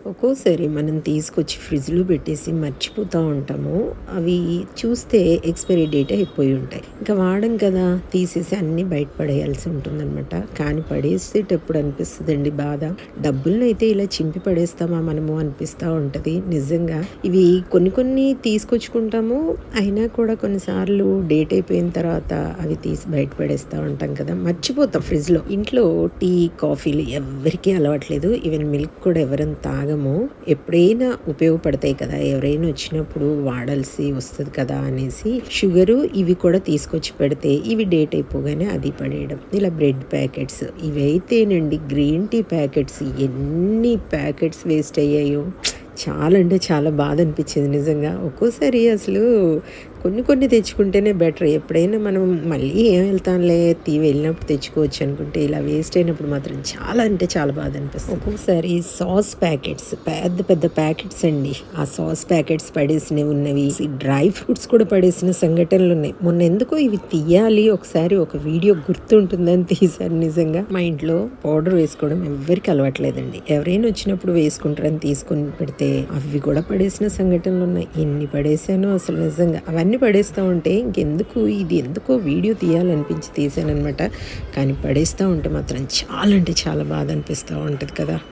ఒక్కోసారి మనం తీసుకొచ్చి ఫ్రిడ్జ్‌లో పెట్టేసి మర్చిపోతా ఉంటాము. అవి చూస్తే ఎక్స్‌పైరీ డేట్ అయిపోయి ఉంటాయి. ఇంకా వాడం కదా! తీసేసి అన్నీ బయట పడేయాల్సి ఉంటుందనమాట. కానీ పడేసేటప్పుడు అనిపిస్తదండి బాధ. డబ్బులనైతే ఇలా చింపి పడేస్తామా మనము అనిపిస్తా ఉంటది. నిజంగా ఇవి కొన్ని కొన్ని తీసుకొచ్చుకుంటాము. అయినా కూడా కొన్నిసార్లు డేట్ అయిపోయిన తర్వాత అవి తీసి బయట పడేస్తా ఉంటాం కదా! మర్చిపోతాం ఫ్రిడ్జ్‌లో. ఇంట్లో టీ, కాఫీలు ఎవ్వరికీ అలవాట్లేదు. ఈవెన్ మిల్క్ కూడా ఎవరం తాగము. ఎప్పుడైనా ఉపయోగపడతాయి కదా! ఎవరైనా వచ్చినప్పుడు వాడాల్సి వస్తది కదా అనేసి షుగరు ఇవి కూడా తీసుకొచ్చి పెడితే ఇవి డేట్ అయిపోగానే అది పడేయడం. ఇలా బ్రెడ్ ప్యాకెట్స్ ఇవైతేనండి గ్రీన్ టీ ప్యాకెట్స్ ఎన్ని ప్యాకెట్స్ వేస్ట్ అయ్యాయో. చాలా అంటే చాలా బాధ అనిపించింది నిజంగా. ఒక్కోసారి అసలు కొన్ని కొన్ని తెచ్చుకుంటేనే బెటర్. ఎప్పుడైనా మనం మళ్ళీ ఏం వెళ్తాంలే వెళ్ళినప్పుడు తెచ్చుకోవచ్చు అనుకుంటే ఇలా వేస్ట్ అయినప్పుడు మాత్రం చాలా అంటే చాలా బాధ అనిపిస్తుంది. ఒక్కొక్కసారి సాస్ ప్యాకెట్స్ పెద్ద పెద్ద ప్యాకెట్స్ అండి. ఆ సాస్ ప్యాకెట్స్ పడేసినవి ఉన్నవి, డ్రై ఫ్రూట్స్ కూడా పడేసిన సంఘటనలు ఉన్నాయి. మొన్న ఎందుకో ఇవి తీయాలి ఒకసారి ఒక వీడియో గుర్తుంటుందని తీశాను నిజంగా. మా ఇంట్లో పౌడర్ వేసుకోవడం ఎవ్వరికి అలవాట్లేదండి. ఎవరైనా వచ్చినప్పుడు వేసుకుంటారని తీసుకొని పెడితే అవి కూడా పడేసిన సంఘటనలు ఉన్నాయి. ఎన్ని పడేసానో అసలు నిజంగా. అవన్నీ పడేస్తూ ఉంటే ఇంకెందుకు ఇది ఎందుకో వీడియో తీయాలనిపించి తీసాననమాట. కానీ పడేస్తూ ఉంటే మాత్రం చాలా అంటే చాలా బాధ అనిపిస్తూ ఉంటుంది కదా!